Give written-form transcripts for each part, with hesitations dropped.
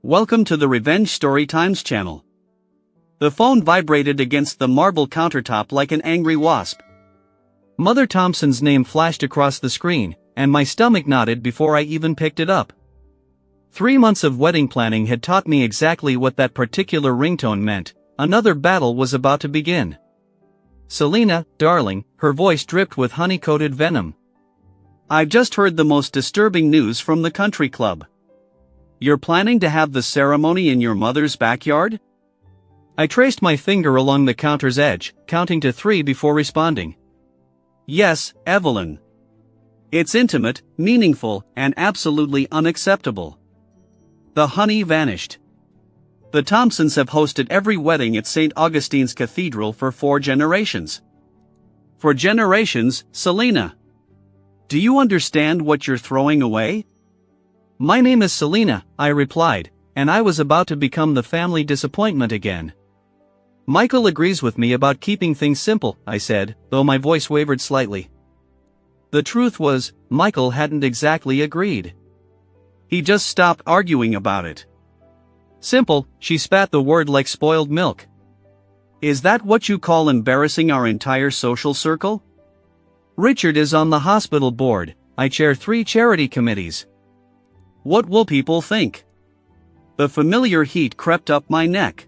Welcome to the Revenge Story Times channel. The phone vibrated against the marble countertop like an angry wasp. Mother Thompson's name flashed across the screen, and my stomach knotted before I even picked it up. 3 months of wedding planning had taught me exactly what that particular ringtone meant. Another battle was about to begin. "Selena, darling," her voice dripped with honey-coated venom. "I've just heard the most disturbing news from the country club. You're planning to have the ceremony in your mother's backyard?" I traced my finger along the counter's edge, counting to 3 before responding. "Yes, Evelyn. It's intimate, meaningful, and absolutely unacceptable." The honey vanished. The Thompsons have hosted every wedding at St. Augustine's Cathedral for 4 generations. For generations, Selena. Do you understand what you're throwing away? "My name is Selena," I replied, and I was about to become the family disappointment again. "Michael agrees with me about keeping things simple," I said, though my voice wavered slightly. The truth was, Michael hadn't exactly agreed. He just stopped arguing about it. "Simple," she spat the word like spoiled milk. "Is that what you call embarrassing our entire social circle?" "Richard is on the hospital board. I chair 3 charity committees." "What will people think?" The familiar heat crept up my neck.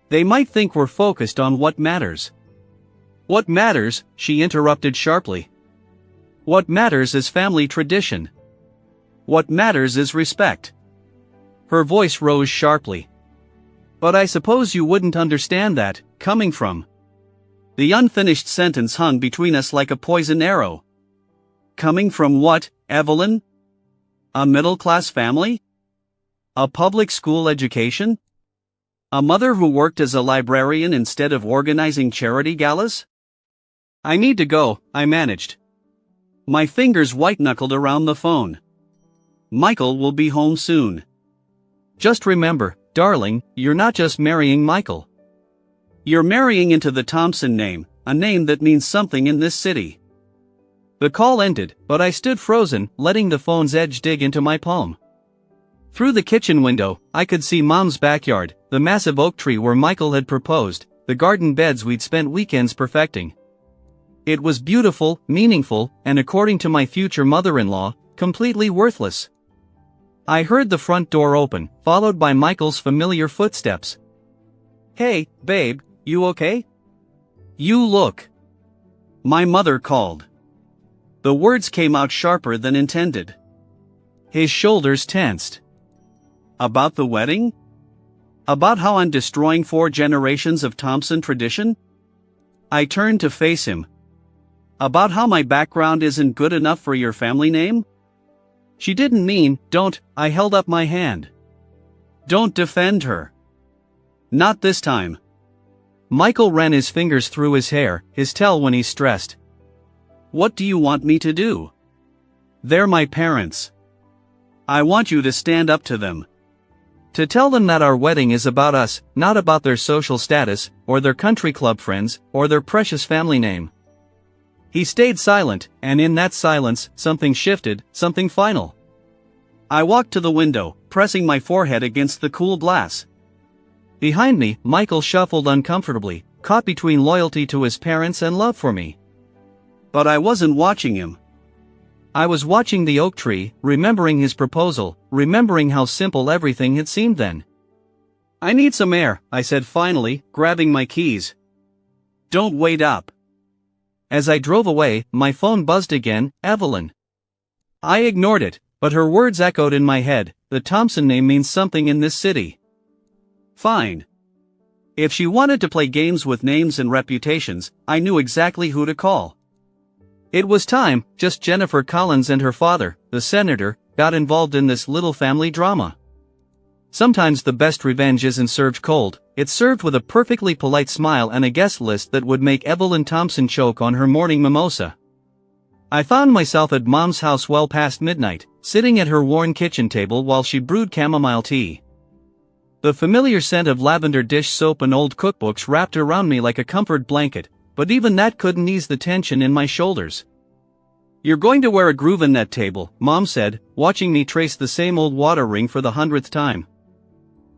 "They might think we're focused on what matters." "What matters?" she interrupted sharply. "What matters is family tradition. What matters is respect." Her voice rose sharply. "But I suppose you wouldn't understand that, coming from..." The unfinished sentence hung between us like a poisoned arrow. "Coming from what, Evelyn? A middle-class family? A public school education? A mother who worked as a librarian instead of organizing charity galas?" "I need to go," I managed. My fingers white-knuckled around the phone. "Michael will be home soon. Just remember, darling, you're not just marrying Michael. You're marrying into the Thompson name, a name that means something in this city." The call ended, but I stood frozen, letting the phone's edge dig into my palm. Through the kitchen window, I could see Mom's backyard, the massive oak tree where Michael had proposed, the garden beds we'd spent weekends perfecting. It was beautiful, meaningful, and according to my future mother-in-law, completely worthless. I heard the front door open, followed by Michael's familiar footsteps. "Hey, babe, you okay? You look..." My mother called. The words came out sharper than intended. His shoulders tensed. "About the wedding? About how I'm destroying 4 generations of Thompson tradition?" I turned to face him. "About how my background isn't good enough for your family name?" "She didn't mean, don't," I held up my hand. "Don't defend her. Not this time." Michael ran his fingers through his hair, his tell when he's stressed. "What do you want me to do? They're my parents. I want you to stand up to them. To tell them that our wedding is about us, not about their social status, or their country club friends, or their precious family name." He stayed silent, and in that silence, something shifted, something final. I walked to the window, pressing my forehead against the cool glass. Behind me, Michael shuffled uncomfortably, caught between loyalty to his parents and love for me. But I wasn't watching him. I was watching the oak tree, remembering his proposal, remembering how simple everything had seemed then. "I need some air," I said finally, grabbing my keys. "Don't wait up." As I drove away, my phone buzzed again. "Evelyn." I ignored it, but her words echoed in my head. The Thompson name means something in this city. Fine. If she wanted to play games with names and reputations, I knew exactly who to call. It was time. Just Jennifer Collins and her father, the senator, got involved in this little family drama. Sometimes the best revenge isn't served cold, it's served with a perfectly polite smile and a guest list that would make Evelyn Thompson choke on her morning mimosa. I found myself at Mom's house well past midnight, sitting at her worn kitchen table while she brewed chamomile tea. The familiar scent of lavender dish soap and old cookbooks wrapped around me like a comfort blanket, but even that couldn't ease the tension in my shoulders. "You're going to wear a groove in that table," Mom said, watching me trace the same old water ring for the 100th time.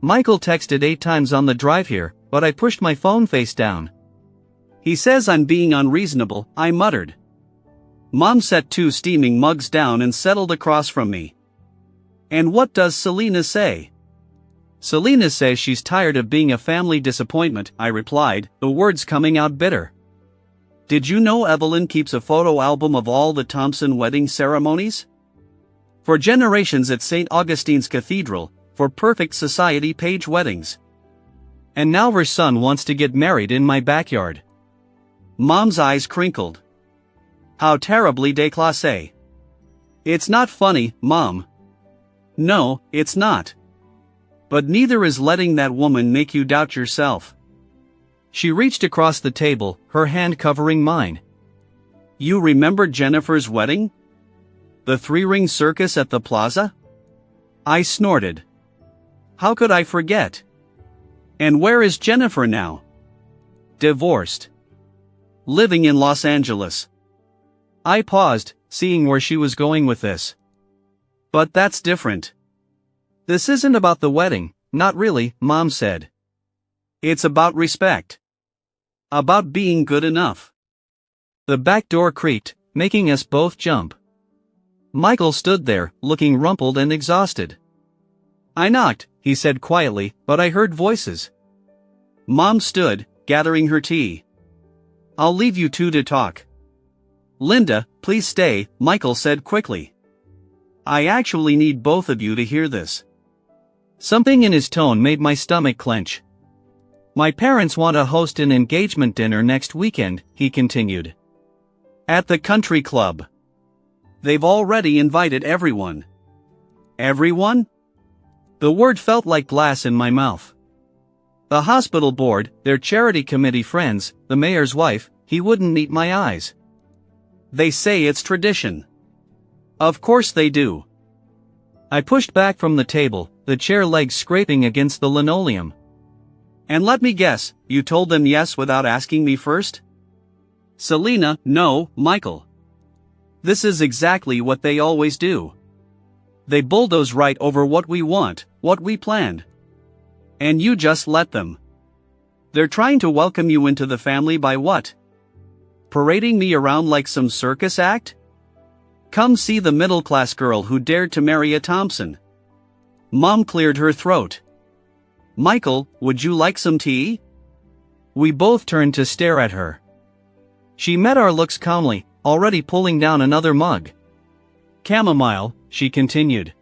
Michael texted 8 times on the drive here, but I pushed my phone face down. He says I'm being unreasonable, I muttered. Mom set 2 steaming mugs down and settled across from me. And what does Selena say? Selena says she's tired of being a family disappointment, I replied, the words coming out bitter. Did you know Evelyn keeps a photo album of all the Thompson wedding ceremonies? For generations at St. Augustine's Cathedral, for perfect society page weddings. And now her son wants to get married in my backyard. Mom's eyes crinkled. How terribly déclassé. It's not funny, Mom. No, it's not. But neither is letting that woman make you doubt yourself. She reached across the table, her hand covering mine. You remember Jennifer's wedding? The 3-ring circus at the plaza? I snorted. How could I forget? And where is Jennifer now? Divorced. Living in Los Angeles. I paused, seeing where she was going with this. But that's different. This isn't about the wedding, not really, Mom said. It's about respect. About being good enough. The back door creaked, making us both jump. Michael stood there, looking rumpled and exhausted. I knocked, he said quietly, but I heard voices. Mom stood, gathering her tea. I'll leave you 2 to talk. Linda, please stay, Michael said quickly. I actually need both of you to hear this. Something in his tone made my stomach clench. My parents want to host an engagement dinner next weekend, he continued. At the country club. They've already invited everyone. Everyone? The word felt like glass in my mouth. The hospital board, their charity committee friends, the mayor's wife, he wouldn't meet my eyes. They say it's tradition. Of course they do. I pushed back from the table, the chair legs scraping against the linoleum. And let me guess, you told them yes without asking me first? Selena, no, Michael. This is exactly what they always do. They bulldoze right over what we want, what we planned. And you just let them. They're trying to welcome you into the family by what? Parading me around like some circus act? Come see the middle-class girl who dared to marry a Thompson. Mom cleared her throat. Michael, would you like some tea? We both turned to stare at her. She met our looks calmly, already pulling down another mug. Chamomile, she continued.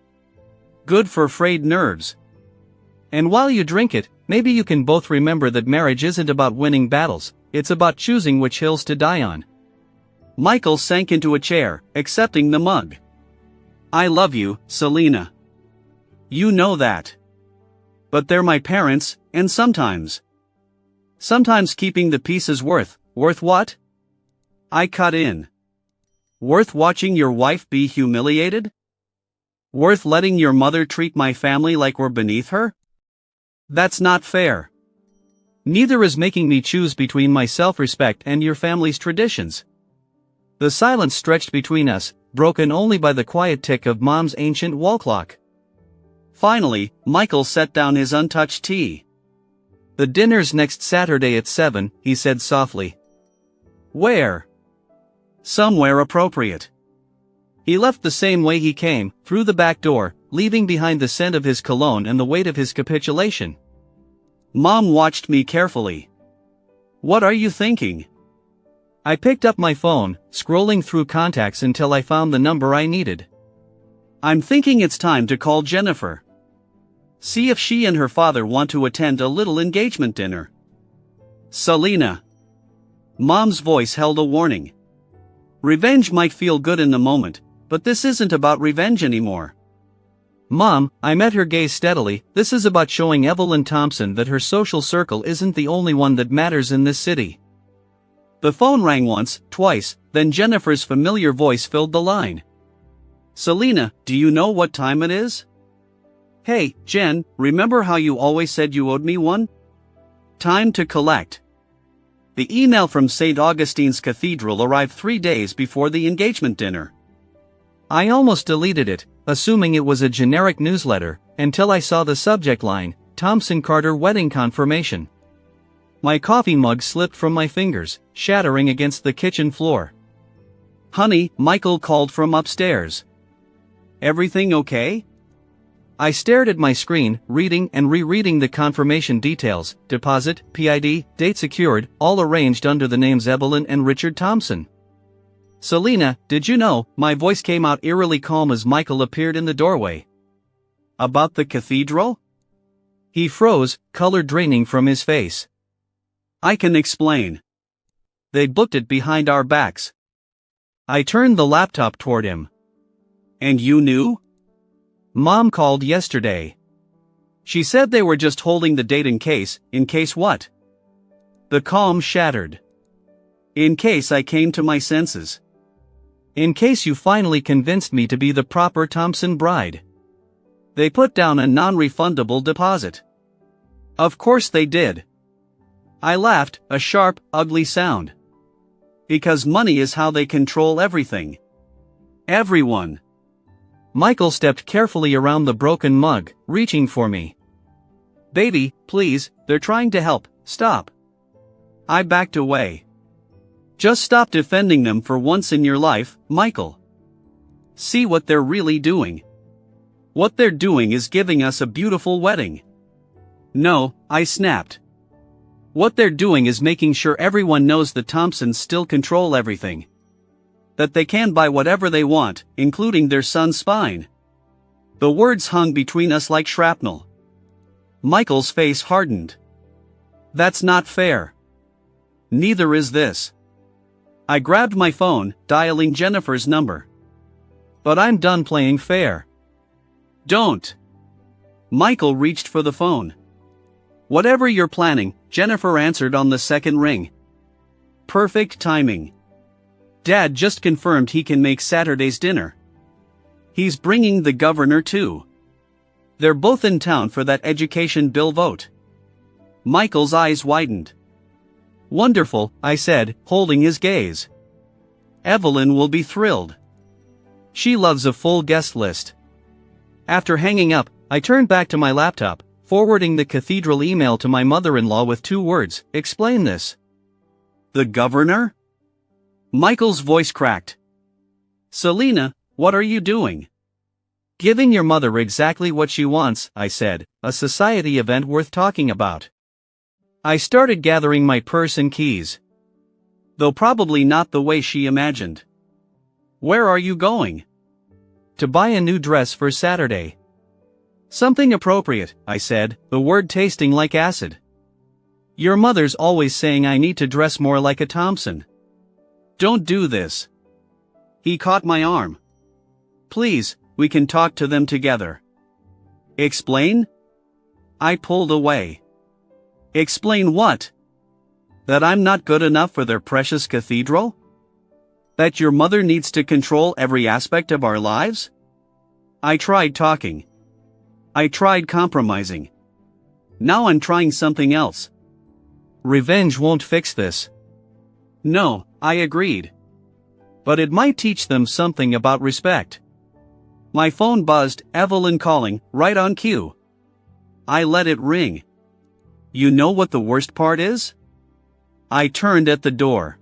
Good for frayed nerves. And while you drink it, maybe you can both remember that marriage isn't about winning battles, it's about choosing which hills to die on. Michael sank into a chair, accepting the mug. I love you, Selena. You know that. But they're my parents, and sometimes keeping the peace is worth what? I cut in. Worth watching your wife be humiliated? Worth letting your mother treat my family like we're beneath her? That's not fair. Neither is making me choose between my self-respect and your family's traditions. The silence stretched between us, broken only by the quiet tick of Mom's ancient wall clock. Finally, Michael set down his untouched tea. The dinner's next Saturday at 7, he said softly. Where? Somewhere appropriate. He left the same way he came, through the back door, leaving behind the scent of his cologne and the weight of his capitulation. Mom watched me carefully. What are you thinking? I picked up my phone, scrolling through contacts until I found the number I needed. I'm thinking it's time to call Jennifer. See if she and her father want to attend a little engagement dinner. Selena. Mom's voice held a warning. Revenge might feel good in the moment, but this isn't about revenge anymore. Mom, I met her gaze steadily, this is about showing Evelyn Thompson that her social circle isn't the only one that matters in this city. The phone rang once, twice, then Jennifer's familiar voice filled the line. Selena, do you know what time it is? Hey, Jen, remember how you always said you owed me one? Time to collect. The email from St. Augustine's Cathedral arrived 3 days before the engagement dinner. I almost deleted it, assuming it was a generic newsletter, until I saw the subject line, Thompson Carter wedding confirmation. My coffee mug slipped from my fingers, shattering against the kitchen floor. Honey, Michael called from upstairs. Everything okay? I stared at my screen, reading and rereading the confirmation details: deposit, PID, date secured, all arranged under the names Evelyn and Richard Thompson. Selena, did you know? My voice came out eerily calm as Michael appeared in the doorway. About the cathedral? He froze, color draining from his face. I can explain. They booked it behind our backs. I turned the laptop toward him. And you knew? Mom called yesterday. She said they were just holding the date in case what? The calm shattered. In case I came to my senses. In case you finally convinced me to be the proper Thompson bride. They put down a non-refundable deposit. Of course they did. I laughed, a sharp, ugly sound. Because money is how they control everything. Everyone. Michael stepped carefully around the broken mug, reaching for me. Baby, please, they're trying to help, stop. I backed away. Just stop defending them for once in your life, Michael. See what they're really doing. What they're doing is giving us a beautiful wedding. No, I snapped. What they're doing is making sure everyone knows the Thompsons still control everything. That they can buy whatever they want, including their son's spine. The words hung between us like shrapnel. Michael's face hardened. That's not fair. Neither is this. I grabbed my phone, dialing Jennifer's number. But I'm done playing fair. Don't. Michael reached for the phone. Whatever you're planning, Jennifer answered on the second ring. Perfect timing. Dad just confirmed he can make Saturday's dinner. He's bringing the governor too. They're both in town for that education bill vote. Michael's eyes widened. Wonderful, I said, holding his gaze. Evelyn will be thrilled. She loves a full guest list. After hanging up, I turned back to my laptop, forwarding the cathedral email to my mother-in-law with 2 words, explain this. The governor? Michael's voice cracked. Selena, what are you doing? Giving your mother exactly what she wants, I said, a society event worth talking about. I started gathering my purse and keys. Though probably not the way she imagined. Where are you going? To buy a new dress for Saturday. Something appropriate, I said, the word tasting like acid. Your mother's always saying I need to dress more like a Thompson. Don't do this. He caught my arm. Please, we can talk to them together. Explain? I pulled away. Explain what? That I'm not good enough for their precious cathedral? That your mother needs to control every aspect of our lives? I tried talking. I tried compromising. Now I'm trying something else. Revenge won't fix this. No, I agreed. But it might teach them something about respect. My phone buzzed, Evelyn calling, right on cue. I let it ring. You know what the worst part is? I turned at the door.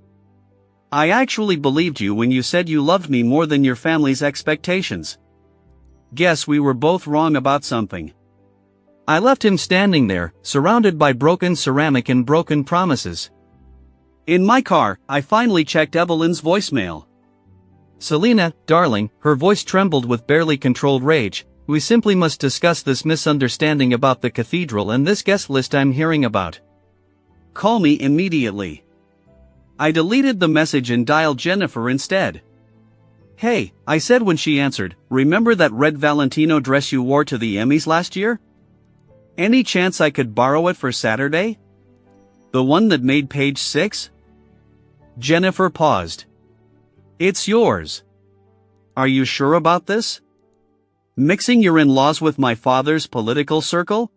I actually believed you when you said you loved me more than your family's expectations. Guess we were both wrong about something. I left him standing there, surrounded by broken ceramic and broken promises. In my car, I finally checked Evelyn's voicemail. Selena, darling, her voice trembled with barely controlled rage, we simply must discuss this misunderstanding about the cathedral and this guest list I'm hearing about. Call me immediately. I deleted the message and dialed Jennifer instead. Hey, I said when she answered, remember that red Valentino dress you wore to the Emmys last year? Any chance I could borrow it for Saturday? The one that made page 6? Jennifer paused. It's yours. Are you sure about this? Mixing your in-laws with my father's political circle?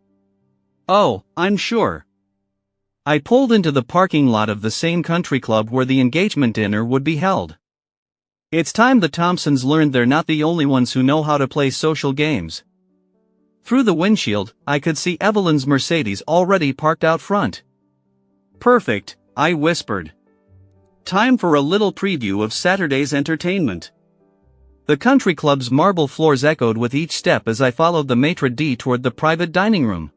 Oh, I'm sure. I pulled into the parking lot of the same country club where the engagement dinner would be held. It's time the Thompsons learned they're not the only ones who know how to play social games. Through the windshield, I could see Evelyn's Mercedes already parked out front. "Perfect," I whispered. "Time for a little preview of Saturday's entertainment." The country club's marble floors echoed with each step as I followed the maitre d' toward the private dining room.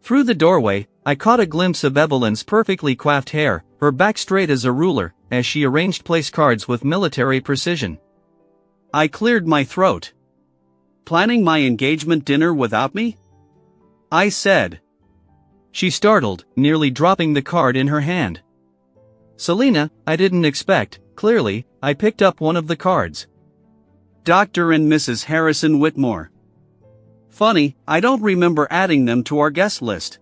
Through the doorway, I caught a glimpse of Evelyn's perfectly coiffed hair, her back straight as a ruler, as she arranged place cards with military precision. I cleared my throat. "Planning my engagement dinner without me?" I said. She startled, nearly dropping the card in her hand. "Selena, I didn't expect." Clearly, I picked up one of the cards. "Dr. and Mrs. Harrison Whitmore. Funny, I don't remember adding them to our guest list."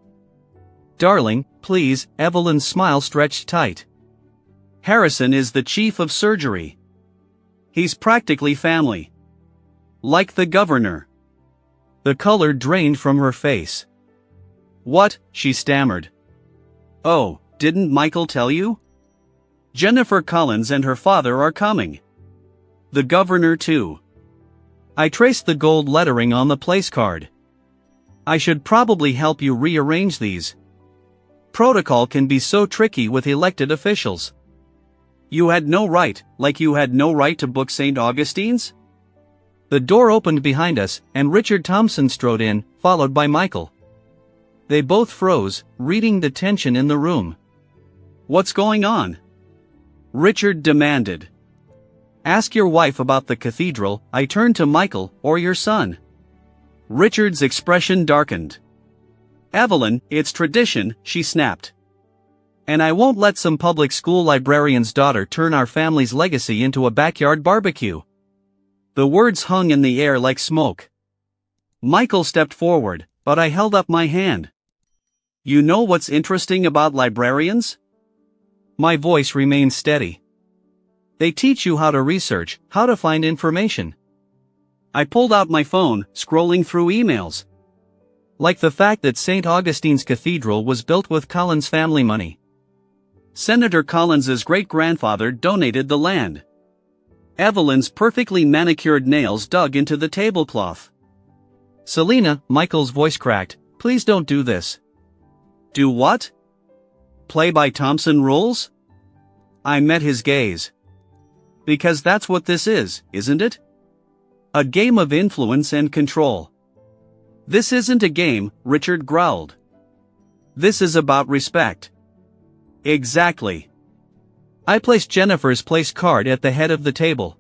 "Darling, please." Evelyn's smile stretched tight. "Harrison is the chief of surgery. He's practically family. Like the governor." The color drained from her face. "What?" she stammered. "Oh, didn't Michael tell you? Jennifer Collins and her father are coming. The governor too." I traced the gold lettering on the place card. "I should probably help you rearrange these. Protocol can be so tricky with elected officials." "You had no right, like you had no right to book St. Augustine's?" The door opened behind us, and Richard Thompson strode in, followed by Michael. They both froze, reading the tension in the room. "What's going on?" Richard demanded. "Ask your wife about the cathedral." I turned to Michael. "Or your son." Richard's expression darkened. "Evelyn, it's tradition," she snapped. "And I won't let some public school librarian's daughter turn our family's legacy into a backyard barbecue." The words hung in the air like smoke. Michael stepped forward, but I held up my hand. "You know what's interesting about librarians?" My voice remained steady. "They teach you how to research, how to find information." I pulled out my phone, scrolling through emails. Like the fact that St. Augustine's Cathedral was built with Collins family money. Senator Collins's great-grandfather donated the land. Evelyn's perfectly manicured nails dug into the tablecloth. "Selena," Michael's voice cracked, "please don't do this." "Do what? Play by Thompson rules?" I met his gaze. "Because that's what this is, isn't it? A game of influence and control." "This isn't a game," Richard growled. "This is about respect." "Exactly." I placed Jennifer's place card at the head of the table.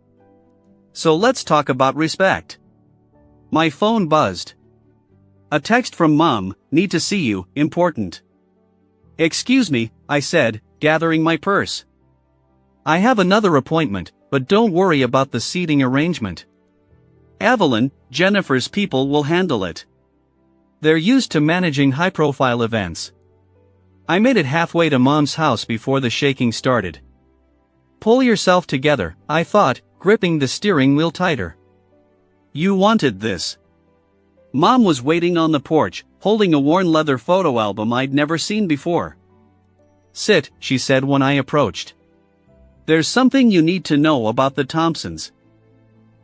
"So let's talk about respect." My phone buzzed. A text from Mom. "Need to see you, important." "Excuse me," I said, gathering my purse. "I have another appointment, but don't worry about the seating arrangement. Evelyn, Jennifer's people will handle it. They're used to managing high-profile events." I made it halfway to Mom's house before the shaking started. "Pull yourself together," I thought, gripping the steering wheel tighter. "You wanted this." Mom was waiting on the porch, holding a worn leather photo album I'd never seen before. "Sit," she said when I approached. "There's something you need to know about the Thompsons."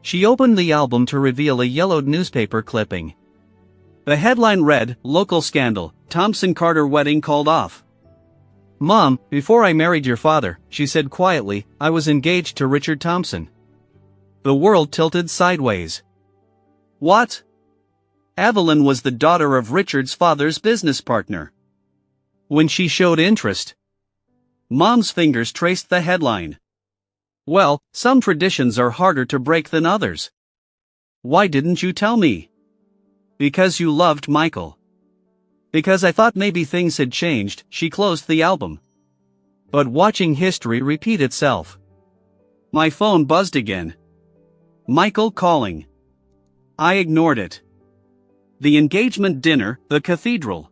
She opened the album to reveal a yellowed newspaper clipping. The headline read, "Local Scandal, Thompson-Carter Wedding Called Off." "Mom, before I married your father," she said quietly, "I was engaged to Richard Thompson." The world tilted sideways. "What?" Evelyn was the daughter of Richard's father's business partner. When she showed interest, Mom's fingers traced the headline. "Well, some traditions are harder to break than others." "Why didn't you tell me?" "Because you loved Michael." "Because I thought maybe things had changed." She closed the album. But watching history repeat itself. My phone buzzed again. Michael calling. I ignored it. The engagement dinner, the cathedral.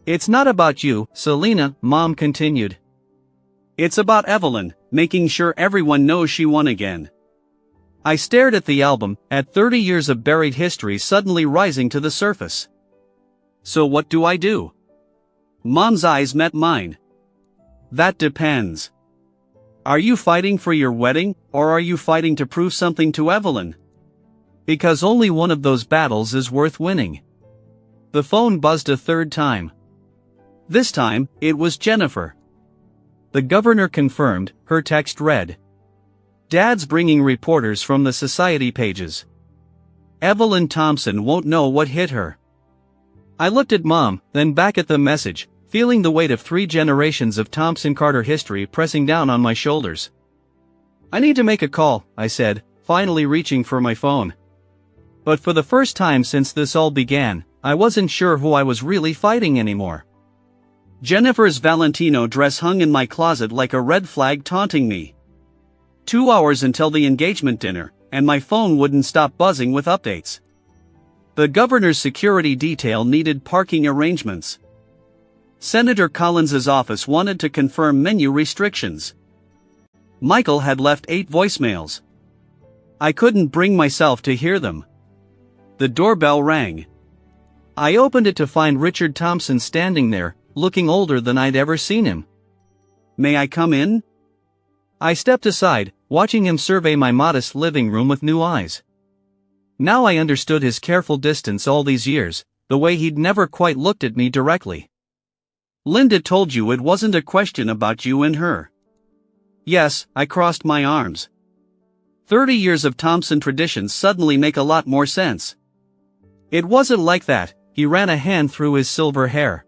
"It's not about you, Selena," Mom continued. "It's about Evelyn, making sure everyone knows she won again." I stared at the album, at 30 years of buried history suddenly rising to the surface. "So what do I do?" Mom's eyes met mine. "That depends. Are you fighting for your wedding, or are you fighting to prove something to Evelyn?" Because only one of those battles is worth winning. The phone buzzed a third time. This time, it was Jennifer. The governor confirmed, her text read. Dad's bringing reporters from the society pages. Evelyn Thompson won't know what hit her. I looked at Mom, then back at the message, feeling the weight of 3 generations of Thompson Carter history pressing down on my shoulders. I need to make a call, I said, finally reaching for my phone. But for the first time since this all began, I wasn't sure who I was really fighting anymore. Jennifer's Valentino dress hung in my closet like a red flag taunting me. 2 hours until the engagement dinner, and my phone wouldn't stop buzzing with updates. The governor's security detail needed parking arrangements. Senator Collins's office wanted to confirm menu restrictions. Michael had left 8 voicemails. I couldn't bring myself to hear them. The doorbell rang. I opened it to find Richard Thompson standing there, looking older than I'd ever seen him. May I come in? I stepped aside, watching him survey my modest living room with new eyes. Now I understood his careful distance all these years, the way he'd never quite looked at me directly. Linda told you it wasn't a question about you and her. Yes, I crossed my arms. 30 years of Thompson traditions suddenly make a lot more sense. It wasn't like that, he ran a hand through his silver hair.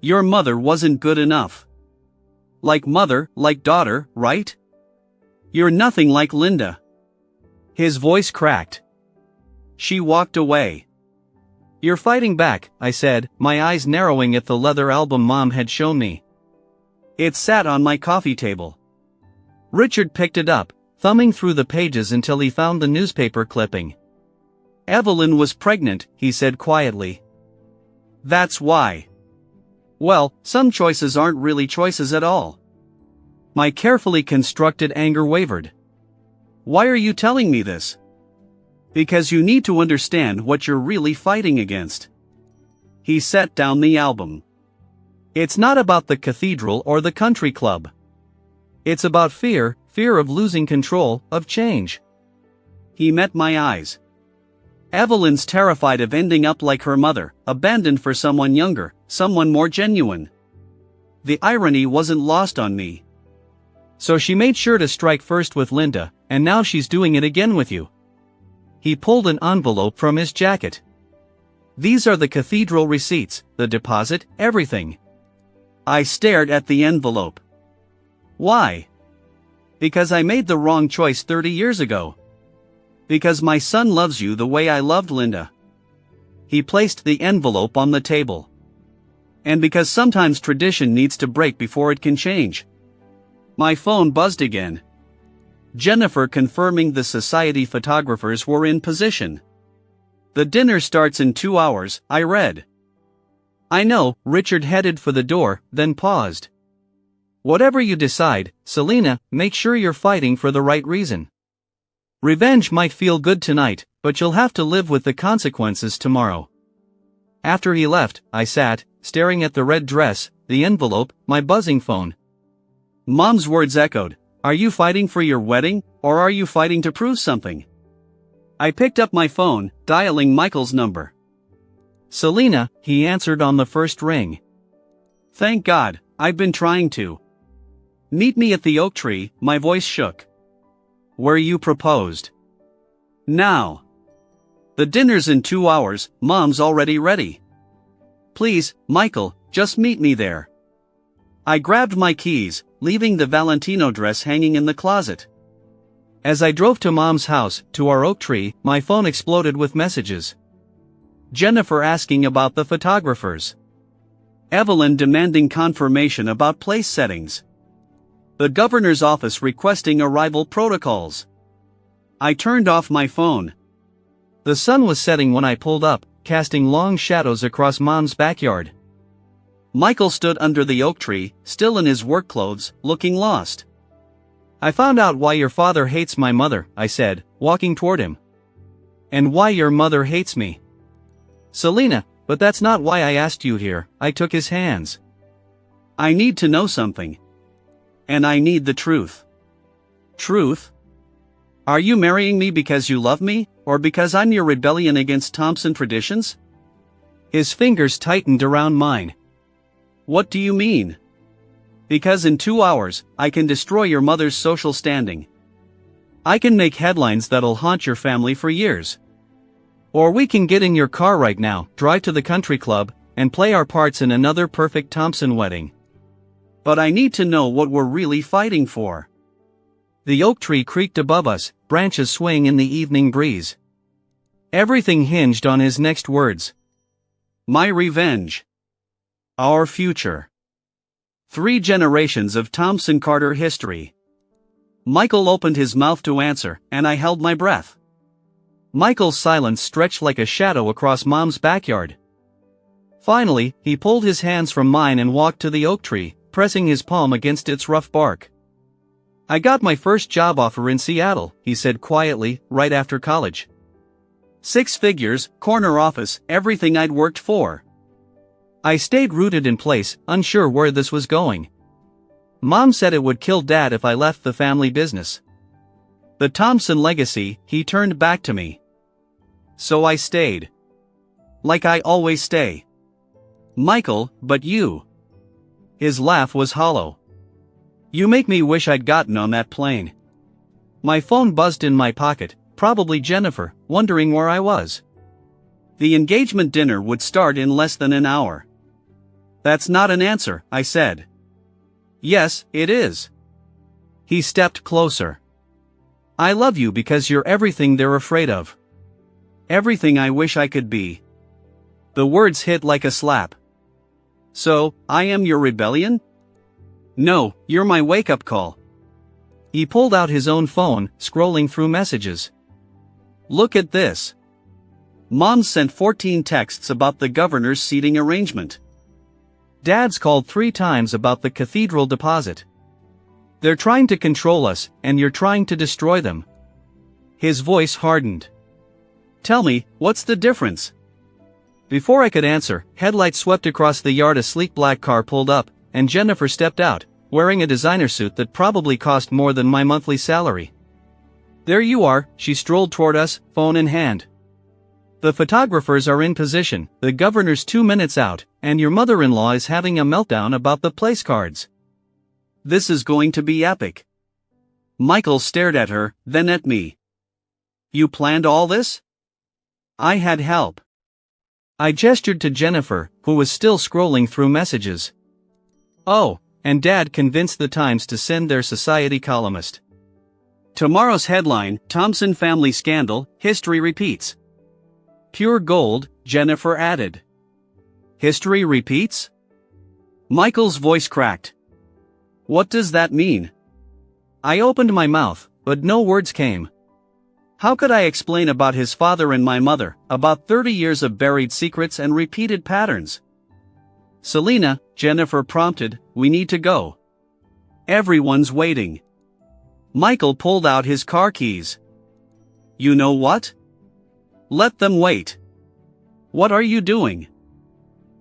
Your mother wasn't good enough. Like mother, like daughter, right? You're nothing like Linda. His voice cracked. She walked away. You're fighting back, I said, my eyes narrowing at the leather album Mom had shown me. It sat on my coffee table. Richard picked it up, thumbing through the pages until he found the newspaper clipping. Evelyn was pregnant, he said quietly. That's why. Well, some choices aren't really choices at all. My carefully constructed anger wavered. Why are you telling me this? Because you need to understand what you're really fighting against. He set down the album. It's not about the cathedral or the country club. It's about fear of losing control, of change. He met my eyes. Evelyn's terrified of ending up like her mother, abandoned for someone younger, someone more genuine. The irony wasn't lost on me. So she made sure to strike first with Linda, and now she's doing it again with you. He pulled an envelope from his jacket. These are the cathedral receipts, the deposit, everything. I stared at the envelope. Why? Because I made the wrong choice 30 years ago. Because my son loves you the way I loved Linda. He placed the envelope on the table. And because sometimes tradition needs to break before it can change. My phone buzzed again. Jennifer confirming the society photographers were in position. The dinner starts in 2 hours, I read. I know, Richard headed for the door, then paused. Whatever you decide, Selena, make sure you're fighting for the right reason. Revenge might feel good tonight, but you'll have to live with the consequences tomorrow. After he left, I sat, staring at the red dress, the envelope, my buzzing phone. Mom's words echoed. Are you fighting for your wedding, or are you fighting to prove something? I picked up my phone, dialing Michael's number. Selena, he answered on the first ring. Thank God, I've been trying to. Meet me at the oak tree, my voice shook. Where you proposed. Now. The dinner's in 2 hours, Mom's already ready. Please, Michael, just meet me there. I grabbed my keys, leaving the Valentino dress hanging in the closet. As I drove to Mom's house, to our oak tree, my phone exploded with messages. Jennifer asking about the photographers. Evelyn demanding confirmation about place settings. The governor's office requesting arrival protocols. I turned off my phone. The sun was setting when I pulled up, casting long shadows across Mom's backyard. Michael stood under the oak tree, still in his work clothes, looking lost. I found out why your father hates my mother, I said, walking toward him. And why your mother hates me. Selena, but that's not why I asked you here, I took his hands. I need to know something. And I need the truth. Truth? Are you marrying me because you love me, Or because I'm your rebellion against Thompson traditions? His fingers tightened around mine. What do you mean? Because in 2 hours, I can destroy your mother's social standing. I can make headlines that'll haunt your family for years. Or we can get in your car right now, drive to the country club, and play our parts in another perfect Thompson wedding. But I need to know what we're really fighting for. The oak tree creaked above us, branches swaying in the evening breeze. Everything hinged on his next words. My revenge. Our future. 3 generations of Thompson Carter history. Michael opened his mouth to answer, and I held my breath. Michael's silence stretched like a shadow across Mom's backyard. Finally, he pulled his hands from mine and walked to the oak tree, pressing his palm against its rough bark. I got my first job offer in Seattle, he said quietly, right after college. 6 figures, corner office, everything I'd worked for. I stayed rooted in place, unsure where this was going. Mom said it would kill Dad if I left the family business. The Thompson legacy, he turned back to me. So I stayed. Like I always stay. Michael, but you. His laugh was hollow. You make me wish I'd gotten on that plane. My phone buzzed in my pocket, probably Jennifer, wondering where I was. The engagement dinner would start in less than an hour. That's not an answer, I said. Yes, it is. He stepped closer. I love you because you're everything they're afraid of. Everything I wish I could be. The words hit like a slap. So, I am your rebellion? No, you're my wake-up call. He pulled out his own phone, scrolling through messages. Look at this. Mom's sent 14 texts about the governor's seating arrangement. Dad's called 3 times about the cathedral deposit. They're trying to control us, and you're trying to destroy them. His voice hardened. Tell me, what's the difference? Before I could answer, headlights swept across the yard. A sleek black car pulled up, and Jennifer stepped out, wearing a designer suit that probably cost more than my monthly salary. There you are, she strolled toward us, phone in hand. The photographers are in position, the governor's 2 minutes out, and your mother-in-law is having a meltdown about the place cards. This is going to be epic. Michael stared at her, then at me. You planned all this? I had help. I gestured to Jennifer, who was still scrolling through messages. Oh, and Dad convinced the Times to send their society columnist. Tomorrow's headline, Thompson family scandal, history repeats. Pure gold, Jennifer added. History repeats? Michael's voice cracked. What does that mean? I opened my mouth, but no words came. How could I explain about his father and my mother, about 30 years of buried secrets and repeated patterns? Selena, Jennifer prompted, we need to go. Everyone's waiting. Michael pulled out his car keys. You know what? Let them wait. What are you doing?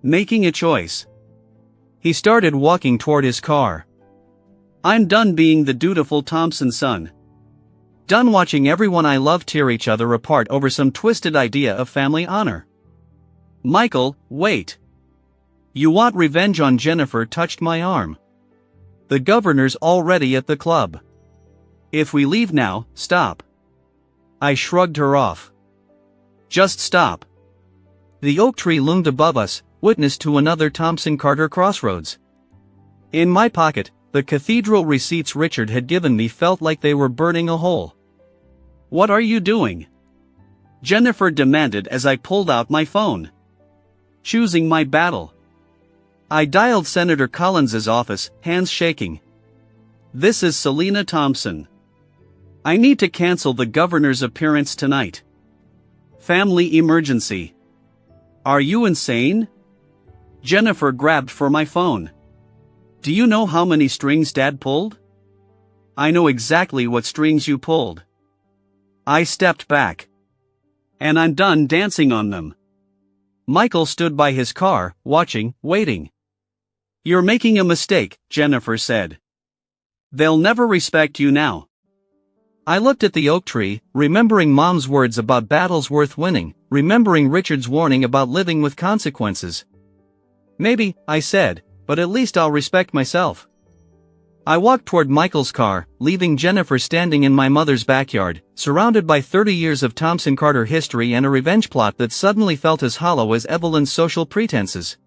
Making a choice. He started walking toward his car. I'm done being the dutiful Thompson son. Done watching everyone I love tear each other apart over some twisted idea of family honor. Michael, wait. You want revenge on Jennifer? Touched my arm. The governor's already at the club. If we leave now, stop. I shrugged her off. Just stop. The oak tree loomed above us, witness to another Thompson Carter crossroads. In my pocket, the cathedral receipts Richard had given me felt like they were burning a hole. What are you doing? Jennifer demanded as I pulled out my phone. Choosing my battle. I dialed Senator Collins's office, hands shaking. This is Selena Thompson. I need to cancel the governor's appearance tonight. Family emergency. Are you insane? Jennifer grabbed for my phone. Do you know how many strings Dad pulled? I know exactly what strings you pulled. I stepped back. And I'm done dancing on them. Michael stood by his car, watching, waiting. You're making a mistake, Jennifer said. They'll never respect you now. I looked at the oak tree, remembering Mom's words about battles worth winning, remembering Richard's warning about living with consequences. Maybe, I said, but at least I'll respect myself. I walked toward Michael's car, leaving Jennifer standing in my mother's backyard, surrounded by 30 years of Thompson Carter history and a revenge plot that suddenly felt as hollow as Evelyn's social pretenses.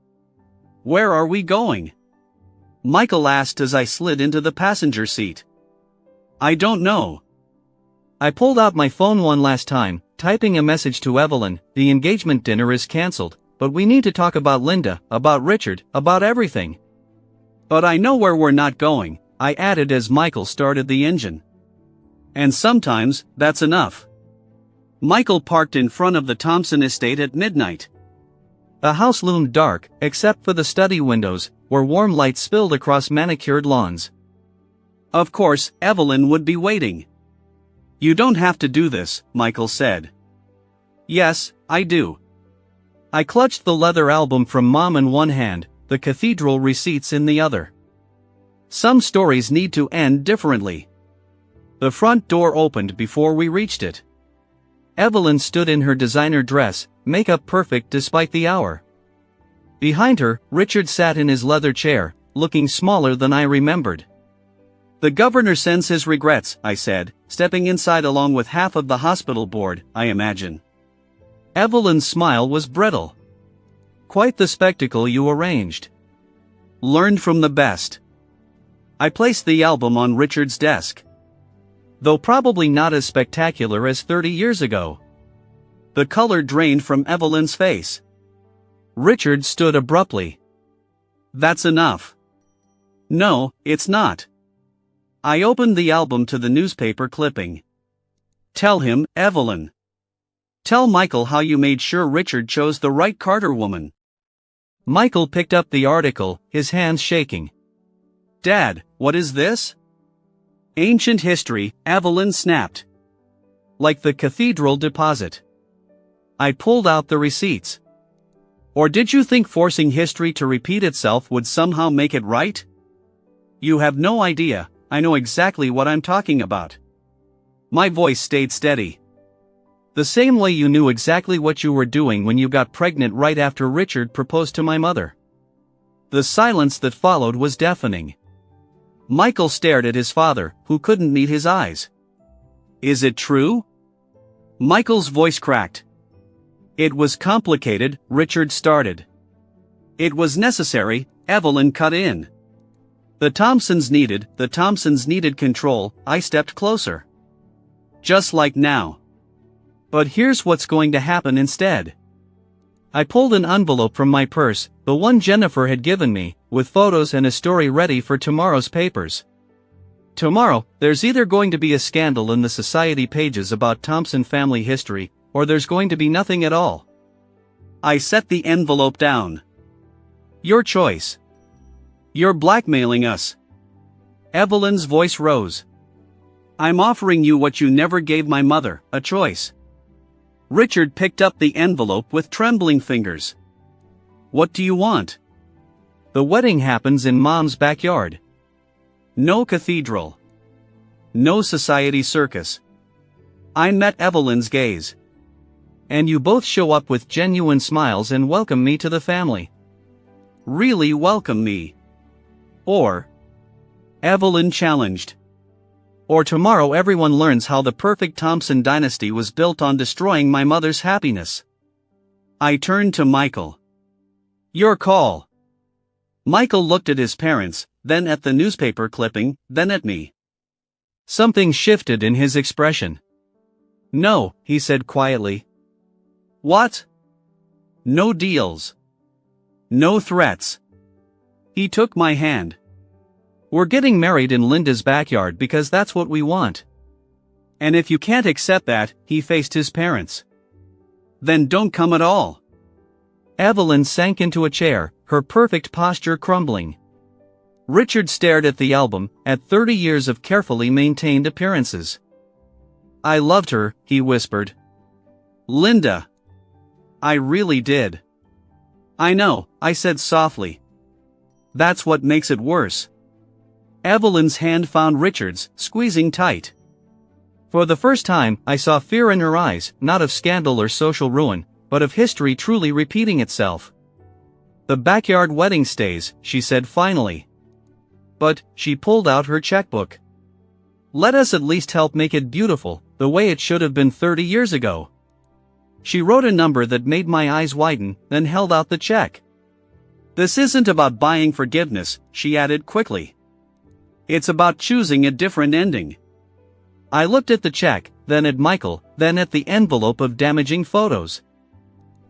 "Where are we going?" Michael asked as I slid into the passenger seat. "I don't know." I pulled out my phone one last time, typing a message to Evelyn. "The engagement dinner is cancelled, but we need to talk about Linda, about Richard, about everything." "But I know where we're not going," I added as Michael started the engine. "And sometimes, that's enough." Michael parked in front of the Thompson estate at midnight. The house loomed dark, except for the study windows, where warm light spilled across manicured lawns. Of course, Evelyn would be waiting. "You don't have to do this," Michael said. "Yes, I do." I clutched the leather album from Mom in one hand, the cathedral receipts in the other. Some stories need to end differently. The front door opened before we reached it. Evelyn stood in her designer dress, makeup perfect despite the hour. Behind her, Richard sat in his leather chair, looking smaller than I remembered. "The governor sends his regrets," I said, stepping inside along with half of the hospital board, I imagine. Evelyn's smile was brittle. "Quite the spectacle you arranged. Learned from the best." I placed the album on Richard's desk. Though probably not as spectacular as 30 years ago. The color drained from Evelyn's face. Richard stood abruptly. "That's enough." "No, it's not." I opened the album to the newspaper clipping. "Tell him, Evelyn. Tell Michael how you made sure Richard chose the right Carter woman." Michael picked up the article, his hands shaking. "Dad, what is this?" "Ancient history," Evelyn snapped. "Like the cathedral deposit." I pulled out the receipts. "Or did you think forcing history to repeat itself would somehow make it right?" "You have no idea, I know exactly what I'm talking about." My voice stayed steady. "The same way you knew exactly what you were doing when you got pregnant right after Richard proposed to my mother." The silence that followed was deafening. Michael stared at his father, who couldn't meet his eyes. "Is it true?" Michael's voice cracked. "It was complicated," Richard started. "It was necessary," Evelyn cut in. The Thompsons needed control." I stepped closer. "Just like now. But here's what's going to happen instead." I pulled an envelope from my purse, the one Jennifer had given me, with photos and a story ready for tomorrow's papers. Tomorrow, there's either going to be a scandal in the society pages about Thompson family history, or there's going to be nothing at all. I set the envelope down. "Your choice." "You're blackmailing us." Evelyn's voice rose. "I'm offering you what you never gave my mother, a choice." Richard picked up the envelope with trembling fingers. "What do you want?" "The wedding happens in Mom's backyard. No cathedral. No society circus." I met Evelyn's gaze. "And you both show up with genuine smiles and welcome me to the family." "Really welcome me. Or," Evelyn challenged. "Or tomorrow everyone learns how the perfect Thompson dynasty was built on destroying my mother's happiness." I turned to Michael. "Your call." Michael looked at his parents, then at the newspaper clipping, then at me. Something shifted in his expression. "No," he said quietly. "What?" "No deals. No threats." He took my hand. "We're getting married in Linda's backyard because that's what we want. And if you can't accept that," he faced his parents, "then don't come at all." Evelyn sank into a chair, her perfect posture crumbling. Richard stared at the album, at 30 years of carefully maintained appearances. "I loved her," he whispered. "Linda. I really did." "I know," I said softly. "That's what makes it worse." Evelyn's hand found Richard's, squeezing tight. For the first time, I saw fear in her eyes, not of scandal or social ruin, but of history truly repeating itself. "The backyard wedding stays," she said finally. But, she pulled out her checkbook. "Let us at least help make it beautiful, the way it should have been 30 years ago." She wrote a number that made my eyes widen, then held out the check. "This isn't about buying forgiveness," she added quickly. "It's about choosing a different ending." I looked at the check, then at Michael, then at the envelope of damaging photos.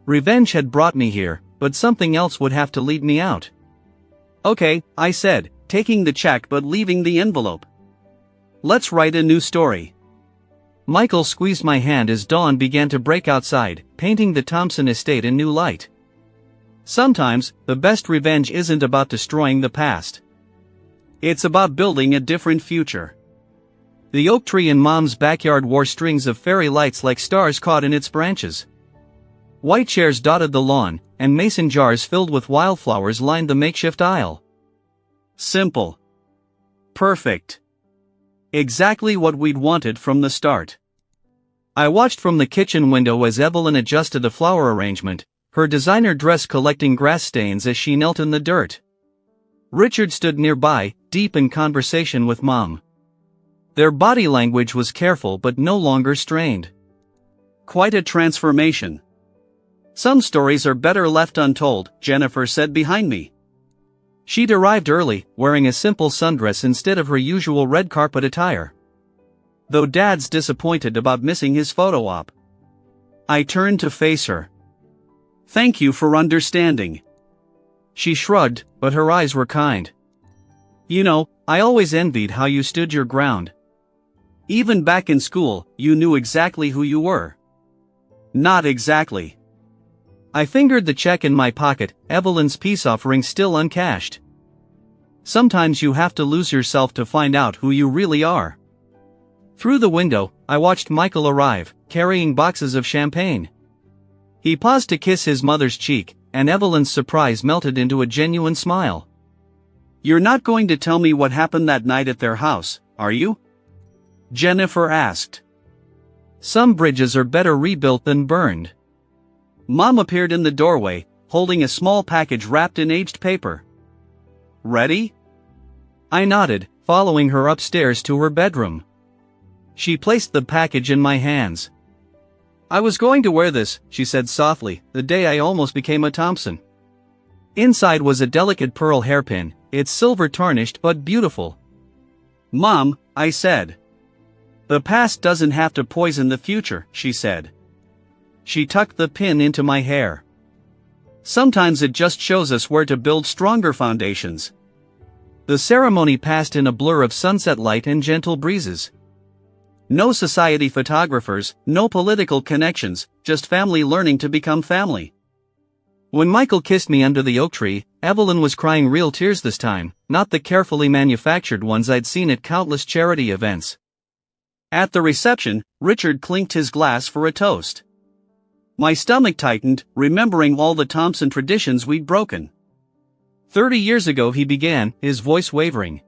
Revenge had brought me here, but something else would have to lead me out. "Okay," I said, taking the check but leaving the envelope. "Let's write a new story." Michael squeezed my hand as dawn began to break outside, painting the Thompson estate in new light. Sometimes, the best revenge isn't about destroying the past. It's about building a different future. The oak tree in Mom's backyard wore strings of fairy lights like stars caught in its branches. White chairs dotted the lawn, and mason jars filled with wildflowers lined the makeshift aisle. Simple. Perfect. Exactly what we'd wanted from the start. I watched from the kitchen window as Evelyn adjusted a flower arrangement, her designer dress collecting grass stains as she knelt in the dirt. Richard stood nearby, deep in conversation with Mom. Their body language was careful but no longer strained. Quite a transformation. "Some stories are better left untold," Jennifer said behind me. She'd arrived early, wearing a simple sundress instead of her usual red carpet attire. Though Dad's disappointed about missing his photo op. I turned to face her. "Thank you for understanding." She shrugged, but her eyes were kind. "You know, I always envied how you stood your ground. Even back in school, you knew exactly who you were." "Not exactly." I fingered the check in my pocket, Evelyn's peace offering still uncashed. Sometimes you have to lose yourself to find out who you really are. Through the window, I watched Michael arrive, carrying boxes of champagne. He paused to kiss his mother's cheek, and Evelyn's surprise melted into a genuine smile. "You're not going to tell me what happened that night at their house, are you?" Jennifer asked. "Some bridges are better rebuilt than burned." Mom appeared in the doorway, holding a small package wrapped in aged paper. "Ready?" I nodded, following her upstairs to her bedroom. She placed the package in my hands. "I was going to wear this," she said softly, "the day I almost became a Thompson." Inside was a delicate pearl hairpin, its silver tarnished but beautiful. "Mom," I said. "The past doesn't have to poison the future," she said. She tucked the pin into my hair. "Sometimes it just shows us where to build stronger foundations." The ceremony passed in a blur of sunset light and gentle breezes. No society photographers, no political connections, just family learning to become family. When Michael kissed me under the oak tree, Evelyn was crying real tears this time, not the carefully manufactured ones I'd seen at countless charity events. At the reception, Richard clinked his glass for a toast. My stomach tightened, remembering all the Thompson traditions we'd broken. 30 years ago he began, his voice wavering.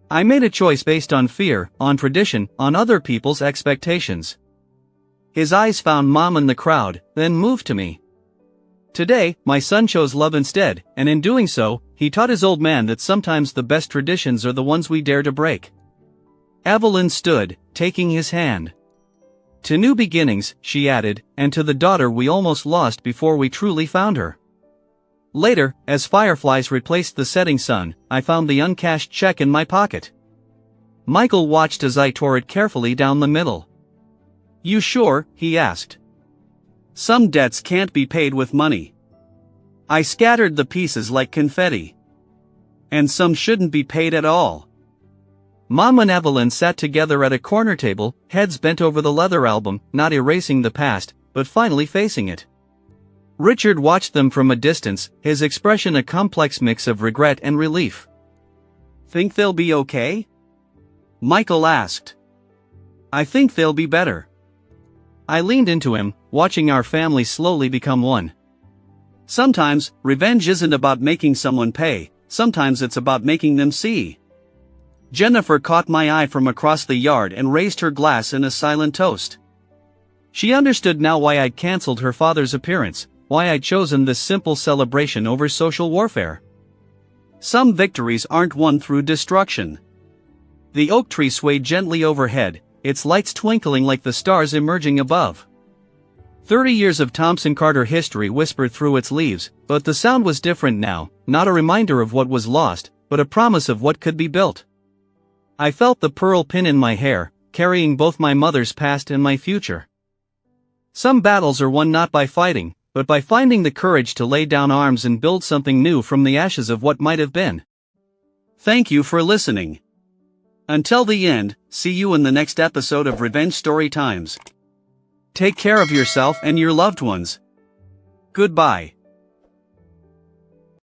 I made a choice based on fear, on tradition, on other people's expectations. His eyes found Mom in the crowd, then moved to me. Today, my son chose love instead, and in doing so, he taught his old man that sometimes the best traditions are the ones we dare to break. Evelyn stood, taking his hand. "To new beginnings," she added, "and to the daughter we almost lost before we truly found her." Later, as fireflies replaced the setting sun, I found the uncashed check in my pocket. Michael watched as I tore it carefully down the middle. "You sure?" he asked. "Some debts can't be paid with money." I scattered the pieces like confetti. "And some shouldn't be paid at all." Mom and Evelyn sat together at a corner table, heads bent over the leather album, not erasing the past, but finally facing it. Richard watched them from a distance, his expression a complex mix of regret and relief. "Think they'll be okay?" Michael asked. "I think they'll be better." I leaned into him, watching our family slowly become one. Sometimes, revenge isn't about making someone pay, sometimes it's about making them see. Jennifer caught my eye from across the yard and raised her glass in a silent toast. She understood now why I'd cancelled her father's appearance, why I'd chosen this simple celebration over social warfare. Some victories aren't won through destruction. The oak tree swayed gently overhead, its lights twinkling like the stars emerging above. 30 years of Thompson Carter history whispered through its leaves, but the sound was different now, not a reminder of what was lost, but a promise of what could be built. I felt the pearl pin in my hair, carrying both my mother's past and my future. Some battles are won not by fighting, but by finding the courage to lay down arms and build something new from the ashes of what might have been. Thank you for listening. Until the end, see you in the next episode of Revenge Story Times. Take care of yourself and your loved ones. Goodbye.